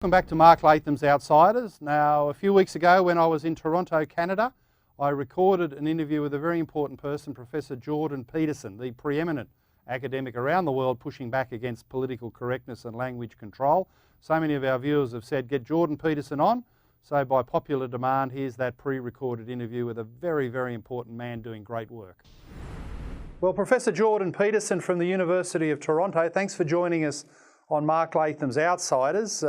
Welcome back to Mark Latham's Outsiders. Now, a few weeks ago when I was in Toronto, Canada, I recorded an interview with a very important person, Professor Jordan Peterson, the preeminent academic around the world pushing back against political correctness and language control. So many of our viewers have said, get Jordan Peterson on. So by popular demand, here's that pre-recorded interview with a very, very important man doing great work. Well, Professor Jordan Peterson from the University of Toronto, thanks for joining us on Mark Latham's Outsiders.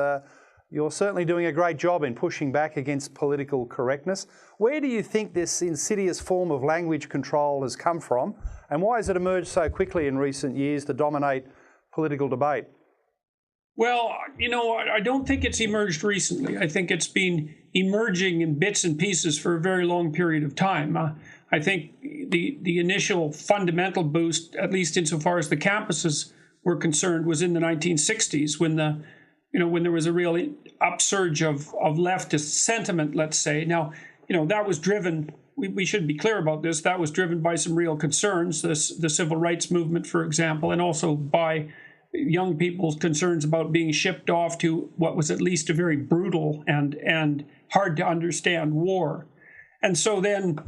You're certainly doing a great job in pushing back against political correctness. Where do you think this insidious form of language control has come from, and why has it emerged so quickly in recent years to dominate political debate? Well, I don't think it's emerged recently. I think it's been emerging in bits and pieces for a very long period of time. I think the initial fundamental boost, at least insofar as the campuses were concerned, was in the 1960s when there was a real upsurge of leftist sentiment, let's say. Now, that was driven, we should be clear about this, that was driven by some real concerns, the civil rights movement, for example, and also by young people's concerns about being shipped off to what was at least a very brutal and hard to understand war. And so then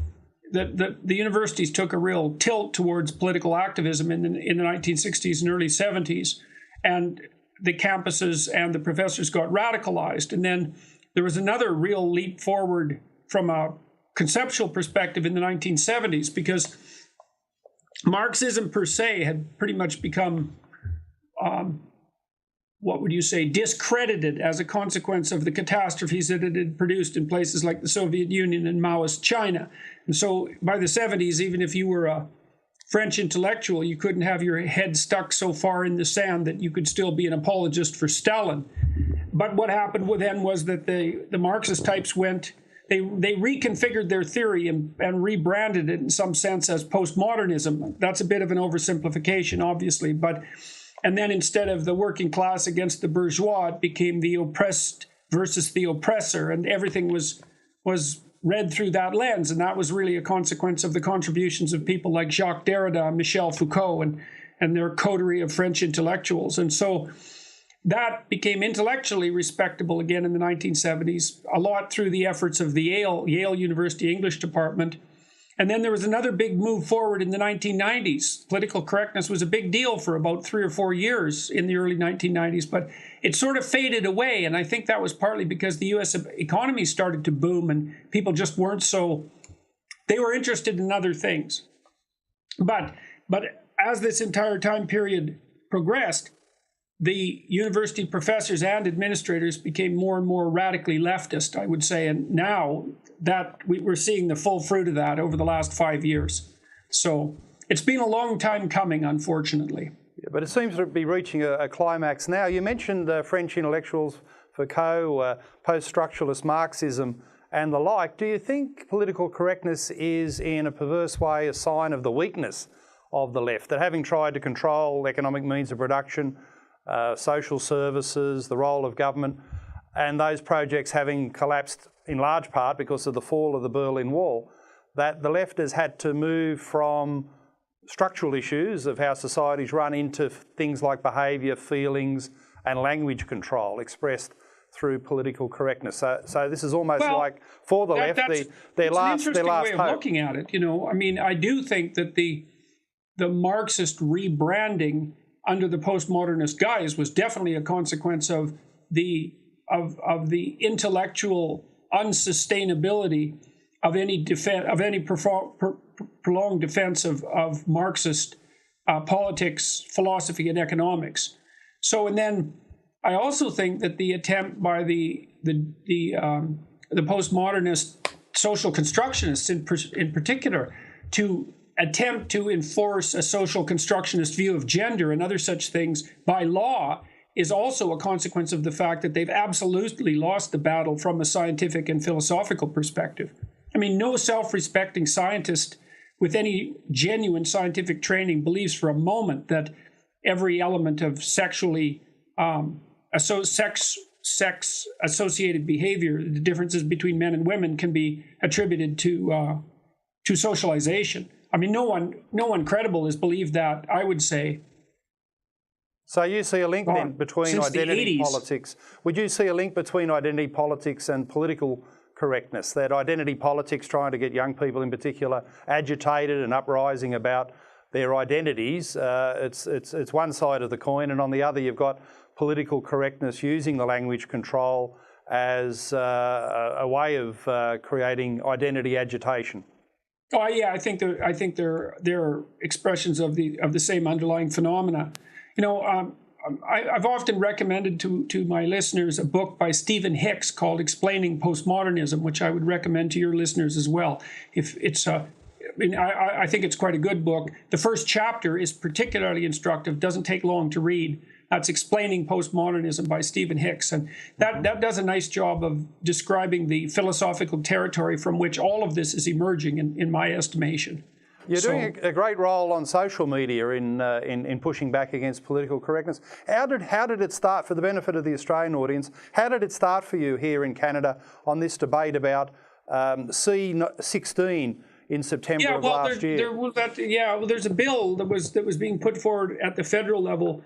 the universities took a real tilt towards political activism in the 1960s and early 70s. And the campuses and the professors got radicalized. And then there was another real leap forward from a conceptual perspective in the 1970s, because Marxism per se had pretty much become, discredited as a consequence of the catastrophes that it had produced in places like the Soviet Union and Maoist China. And so by the 70s, even if you were a French intellectual, you couldn't have your head stuck so far in the sand that you could still be an apologist for Stalin. But what happened then was that the Marxist types they reconfigured their theory and rebranded it in some sense as postmodernism. That's a bit of an oversimplification, obviously, and then instead of the working class against the bourgeois, it became the oppressed versus the oppressor, and everything was read through that lens. And that was really a consequence of the contributions of people like Jacques Derrida and Michel Foucault and their coterie of French intellectuals. And so that became intellectually respectable again in the 1970s, a lot through the efforts of the Yale University English department. And then there was another big move forward in the 1990s. Political correctness was a big deal for about 3 or 4 years in the early 1990s, but it sort of faded away. And I think that was partly because the U.S. economy started to boom and people just weren't they were interested in other things. But as this entire time period progressed, the university professors and administrators became more and more radically leftist, I would say. And now that we're seeing the full fruit of that over the last 5 years. So it's been a long time coming, unfortunately. Yeah, but it seems to be reaching a climax now. You mentioned French intellectuals, Foucault, post-structuralist Marxism and the like. Do you think political correctness is, in a perverse way, a sign of the weakness of the left, that having tried to control economic means of production, social services, the role of government, and those projects having collapsed in large part because of the fall of the Berlin Wall, that the left has had to move from structural issues of how societies run into things like behaviour, feelings and language control expressed through political correctness. So this is almost like, for the left, their last hope. It's an interesting way of looking at it. I mean, I do think that the Marxist rebranding under the postmodernist guise was definitely a consequence of the intellectual unsustainability of any prolonged defense of Marxist politics, philosophy, and economics. So, and then I also think that the attempt by the postmodernist social constructionists in particular to attempt to enforce a social constructionist view of gender and other such things by law is also a consequence of the fact that they've absolutely lost the battle from a scientific and philosophical perspective. I mean, no self-respecting scientist with any genuine scientific training believes for a moment that every element of sexually sex-associated behavior, the differences between men and women, can be attributed to socialization. I mean, no one credible has believed that, I would say, So you see a link then between since the identity 80s. politics. Would you see a link between identity politics and political correctness? That identity politics, trying to get young people in particular agitated and uprising about their identities, it's one side of the coin, and on the other you've got political correctness using the language control as a way of creating identity agitation. Oh yeah, I think they're expressions of the same underlying phenomena. You know, I've often recommended to my listeners a book by Stephen Hicks called "Explaining Postmodernism," which I would recommend to your listeners as well. If it's I think it's quite a good book. The first chapter is particularly instructive. Doesn't take long to read. That's "Explaining Postmodernism" by Stephen Hicks, and that does a nice job of describing the philosophical territory from which all of this is emerging, in my estimation. You're doing a great role on social media in pushing back against political correctness. How did it start, for the benefit of the Australian audience? How did it start for you here in Canada on this debate about C16 in September of last year? There's a bill that was being put forward at the federal level,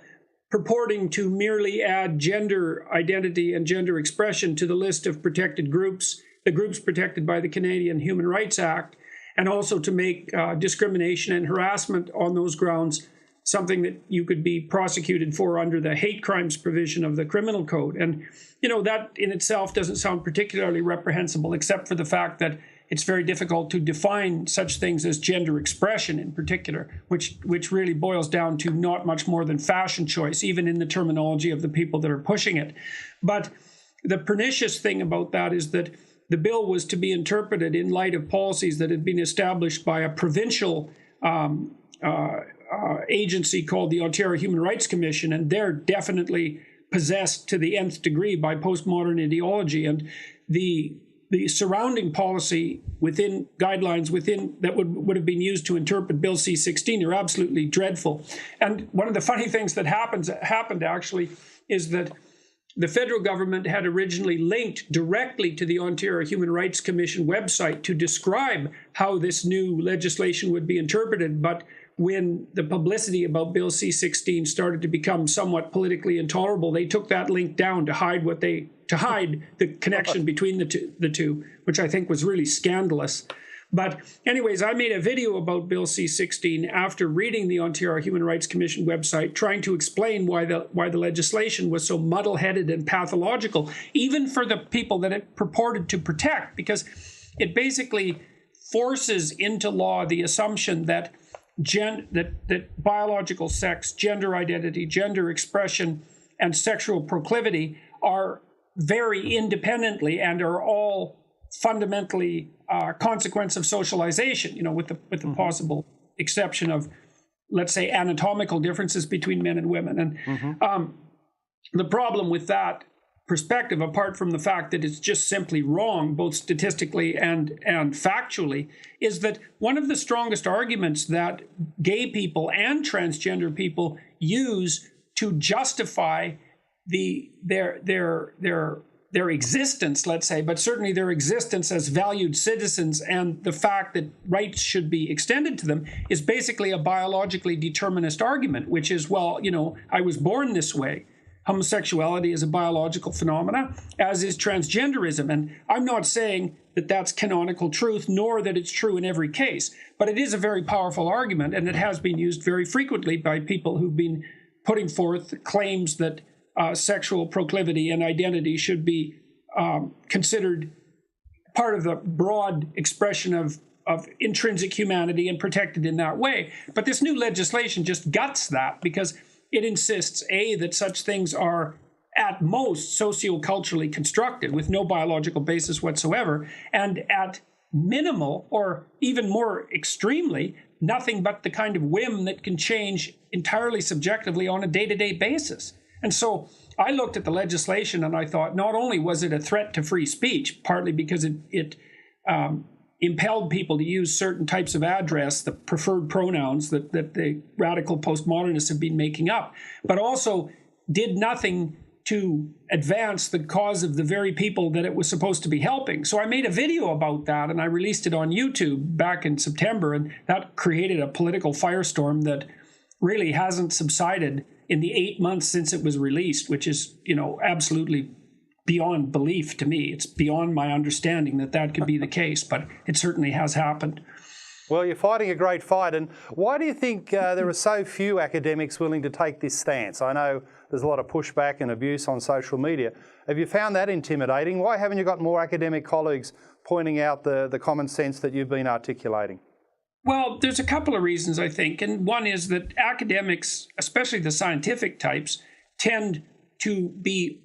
purporting to merely add gender identity and gender expression to the list of protected groups, the groups protected by the Canadian Human Rights Act, and also to make discrimination and harassment on those grounds something that you could be prosecuted for under the hate crimes provision of the criminal code. And, you know, that in itself doesn't sound particularly reprehensible, except for the fact that it's very difficult to define such things as gender expression in particular, which really boils down to not much more than fashion choice, even in the terminology of the people that are pushing it. But the pernicious thing about that is that the bill was to be interpreted in light of policies that had been established by a provincial agency called the Ontario Human Rights Commission, and they're definitely possessed to the nth degree by postmodern ideology. And the surrounding policy within guidelines that would have been used to interpret Bill C-16 are absolutely dreadful. And one of the funny things that happened actually is that the federal government had originally linked directly to the Ontario Human Rights Commission website to describe how this new legislation would be interpreted. But when the publicity about Bill C-16 started to become somewhat politically intolerable, they took that link down to hide the connection between the two, which I think was really scandalous. But anyways, I made a video about Bill C-16 after reading the Ontario Human Rights Commission website, trying to explain why the legislation was so muddle-headed and pathological, even for the people that it purported to protect, because it basically forces into law the assumption that biological sex, gender identity, gender expression, and sexual proclivity are very independently and are all fundamentally consequence of socialization, you know, with the possible exception of, let's say, anatomical differences between men and women. And the problem with that perspective, apart from the fact that it's just simply wrong, both statistically and factually, is that one of the strongest arguments that gay people and transgender people use to justify their existence, let's say, but certainly their existence as valued citizens and the fact that rights should be extended to them, is basically a biologically determinist argument, which is, well, you know, I was born this way. Homosexuality is a biological phenomena, as is transgenderism. And I'm not saying that that's canonical truth, nor that it's true in every case, but it is a very powerful argument, and it has been used very frequently by people who've been putting forth claims that sexual proclivity and identity should be considered part of the broad expression of intrinsic humanity and protected in that way. But this new legislation just guts that, because it insists, A, that such things are at most socioculturally constructed with no biological basis whatsoever, and at minimal, or even more extremely, nothing but the kind of whim that can change entirely subjectively on a day-to-day basis. And so I looked at the legislation and I thought, not only was it a threat to free speech, partly because it impelled people to use certain types of address, the preferred pronouns that the radical postmodernists have been making up, but also did nothing to advance the cause of the very people that it was supposed to be helping. So I made a video about that and I released it on YouTube back in September, and that created a political firestorm that really hasn't subsided in the 8 months since it was released, which is, absolutely beyond belief to me. It's beyond my understanding that could be the case, but it certainly has happened. Well, you're fighting a great fight. And why do you think there are so few academics willing to take this stance? I know there's a lot of pushback and abuse on social media. Have you found that intimidating? Why haven't you got more academic colleagues pointing out the common sense that you've been articulating? Well, there's a couple of reasons, I think. And one is that academics, especially the scientific types, tend to be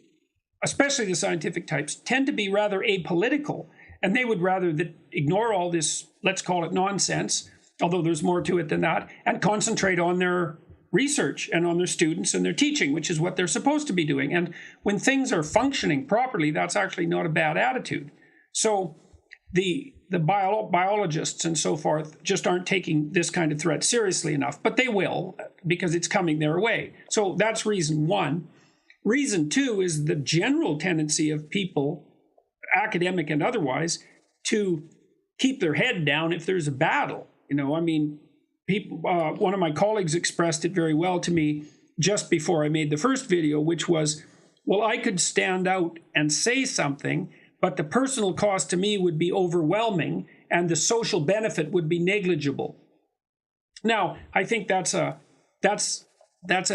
rather apolitical. And they would rather ignore all this, let's call it nonsense, although there's more to it than that, and concentrate on their research and on their students and their teaching, which is what they're supposed to be doing. And when things are functioning properly, that's actually not a bad attitude. So the biologists and so forth just aren't taking this kind of threat seriously enough, but they will, because it's coming their way. So that's reason one. Reason two is the general tendency of people, academic and otherwise, to keep their head down if there's a battle. People. One of my colleagues expressed it very well to me just before I made the first video, which was, well, I could stand out and say something, but the personal cost to me would be overwhelming and the social benefit would be negligible. Now, I think that's a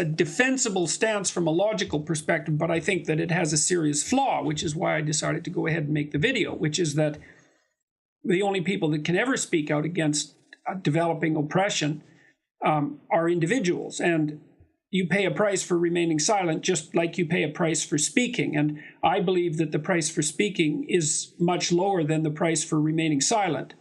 defensible stance from a logical perspective, but I think that it has a serious flaw, which is why I decided to go ahead and make the video, which is that the only people that can ever speak out against developing oppression are individuals. And you pay a price for remaining silent, just like you pay a price for speaking. And I believe that the price for speaking is much lower than the price for remaining silent.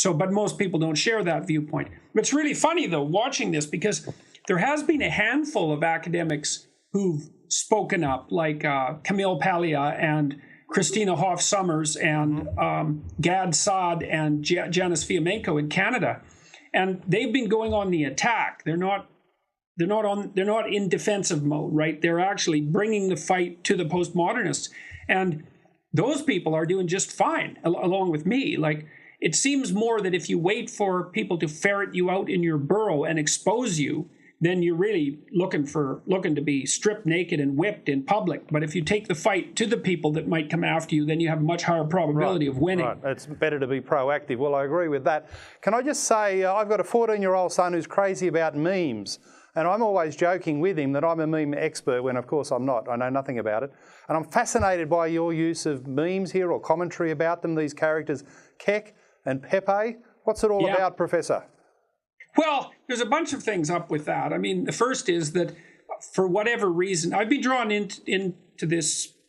But most people don't share that viewpoint. It's really funny, though, watching this, because there has been a handful of academics who've spoken up, like Camille Paglia and Christina Hoff Sommers and Gad Saad and Janice Fiamenko in Canada, and they've been going on the attack. They're not in defensive mode, right? They're actually bringing the fight to the postmodernists, and those people are doing just fine along with me. Like, it seems more that if you wait for people to ferret you out in your burrow and expose you, then you're really looking to be stripped naked and whipped in public. But if you take the fight to the people that might come after you, then you have a much higher probability of winning. Right. It's better to be proactive. Well, I agree with that. Can I just say, I've got a 14-year-old son who's crazy about memes. And I'm always joking with him that I'm a meme expert, when of course I'm not. I know nothing about it. And I'm fascinated by your use of memes here, or commentary about them, these characters, Keck and Pepe. What's it all about, Professor? Well, there's a bunch of things up with that. I mean, the first is that for whatever reason, I've been drawn into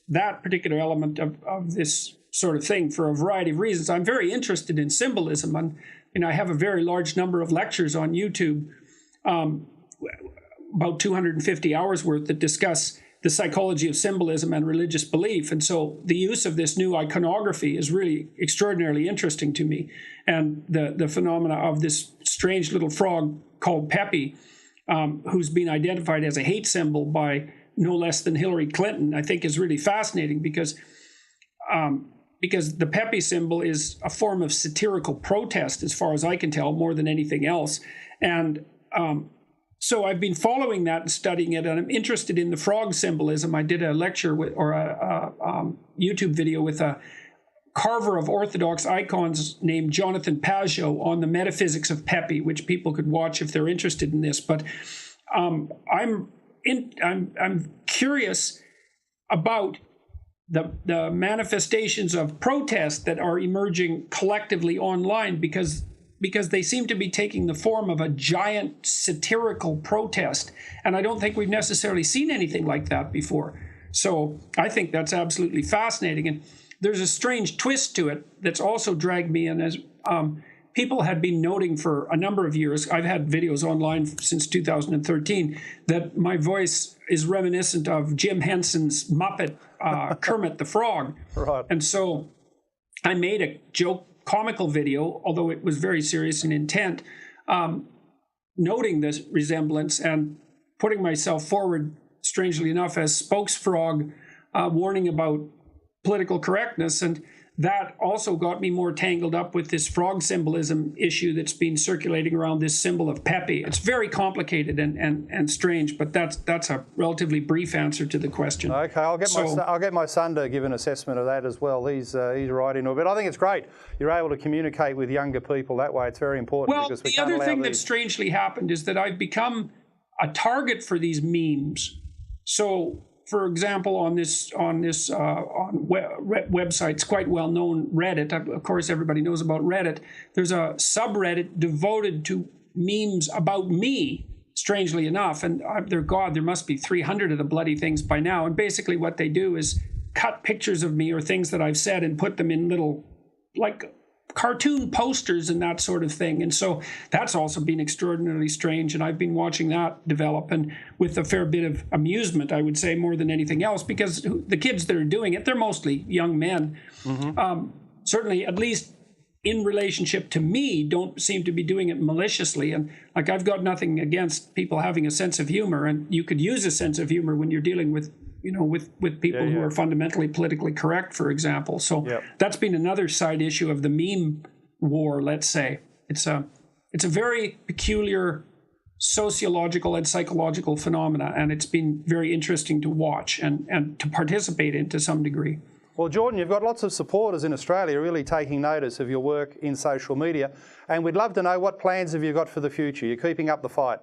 that particular element of this sort of thing for a variety of reasons. I'm very interested in symbolism, and I have a very large number of lectures on YouTube, about 250 hours worth, that discuss the psychology of symbolism and religious belief. And so the use of this new iconography is really extraordinarily interesting to me. And the phenomena of this strange little frog called Pepe, who's been identified as a hate symbol by no less than Hillary Clinton, I think is really fascinating, because the Pepe symbol is a form of satirical protest, as far as I can tell, more than anything else. And so I've been following that and studying it, and I'm interested in the frog symbolism. I did a lecture or a YouTube video with a carver of Orthodox icons named Jonathan Pageau on the metaphysics of Pepe, which people could watch if they're interested in this. But I'm curious about the manifestations of protest that are emerging collectively online, because they seem to be taking the form of a giant satirical protest. And I don't think we've necessarily seen anything like that before. So I think that's absolutely fascinating. And there's a strange twist to it that's also dragged me in, as people had been noting for a number of years. I've had videos online since 2013 that my voice is reminiscent of Jim Henson's Muppet Kermit the Frog. Right. And so I made a comical video, although it was very serious in intent, noting this resemblance and putting myself forward, strangely enough, as spokesfrog, warning about political correctness, and that also got me more tangled up with this frog symbolism issue that's been circulating around this symbol of Pepe. It's very complicated and strange, but that's a relatively brief answer to the question. Okay, I'll get my son to give an assessment of that as well. He's right into it, but I think it's great. You're able to communicate with younger people that way. It's very important. Well, the other thing that strangely happened is that I've become a target for these memes. So, for example, on websites, quite well known, Reddit. Of course, everybody knows about Reddit. There's a subreddit devoted to memes about me, strangely enough. And there must be 300 of the bloody things by now. And basically what they do is cut pictures of me or things that I've said and put them in little, like, cartoon posters and that sort of thing. And so that's also been extraordinarily strange. And I've been watching that develop, and with a fair bit of amusement, I would say, more than anything else, because the kids that are doing it, they're mostly young men. Mm-hmm. Certainly, at least in relationship to me, don't seem to be doing it maliciously. And like, I've got nothing against people having a sense of humor, and you could use a sense of humor when you're dealing with with people who are fundamentally politically correct, for example. So that's been another side issue of the meme war, let's say. It's a very peculiar sociological and psychological phenomena, and it's been very interesting to watch and to participate in to some degree. Well, Jordan, you've got lots of supporters in Australia really taking notice of your work in social media, and we'd love to know, what plans have you got for the future? You're keeping up the fight.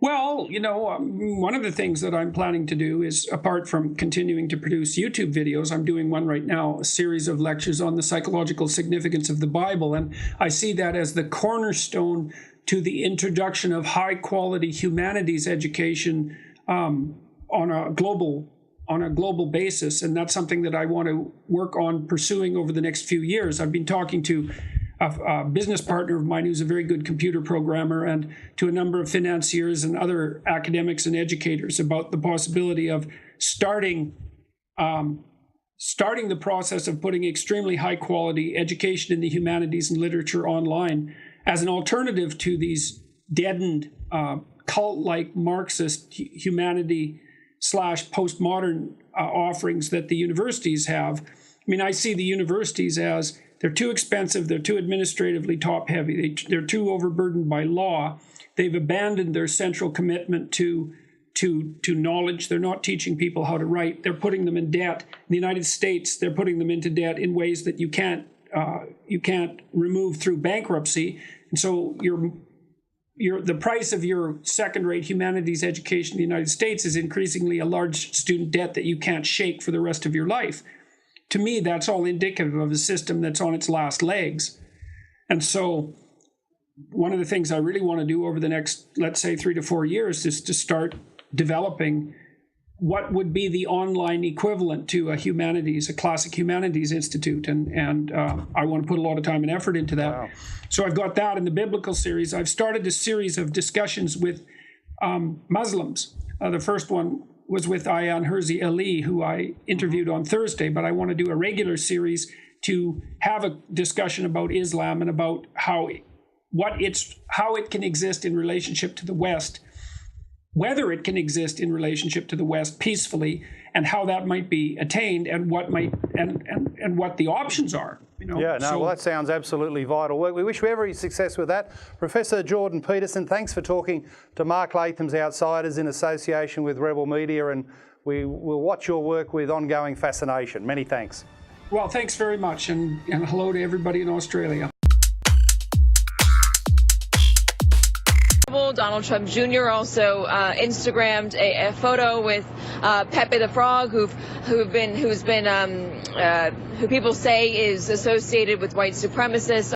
Well, one of the things that I'm planning to do is, apart from continuing to produce YouTube videos, I'm doing one right now, a series of lectures on the psychological significance of the Bible. And I see that as the cornerstone to the introduction of high-quality humanities education on a global basis. And that's something that I want to work on pursuing over the next few years. I've been talking to a business partner of mine who's a very good computer programmer, and to a number of financiers and other academics and educators about the possibility of starting the process of putting extremely high quality education in the humanities and literature online as an alternative to these deadened cult-like Marxist humanity / postmodern offerings that the universities have. I mean, I see the universities as they're too expensive, they're too administratively top-heavy, they're too overburdened by law. They've abandoned their central commitment to knowledge. They're not teaching people how to write. They're putting them in debt. In the United States, they're putting them into debt in ways that you can't remove through bankruptcy. And so the price of your second-rate humanities education in the United States is increasingly a large student debt that you can't shake for the rest of your life. To me, that's all indicative of a system that's on its last legs. And so one of the things I really want to do over the next, let's say, 3 to 4 years is to start developing what would be the online equivalent to a classic humanities institute. And I want to put a lot of time and effort into that. Wow. So I've got that in the biblical series. I've started a series of discussions with Muslims. The first one was with Ayaan Hirsi Ali, who I interviewed on Thursday, but I want to do a regular series to have a discussion about Islam and about how it can exist in relationship to the West, whether it can exist in relationship to the West peacefully, and how that might be attained, and what the options are. Well, that sounds absolutely vital. We wish you every success with that. Professor Jordan Peterson, thanks for talking to Mark Latham's Outsiders in association with Rebel Media, and we will watch your work with ongoing fascination. Many thanks. Well, thanks very much, and hello to everybody in Australia. Donald Trump Jr. also Instagrammed a photo with Pepe the Frog, who people say is associated with white supremacists.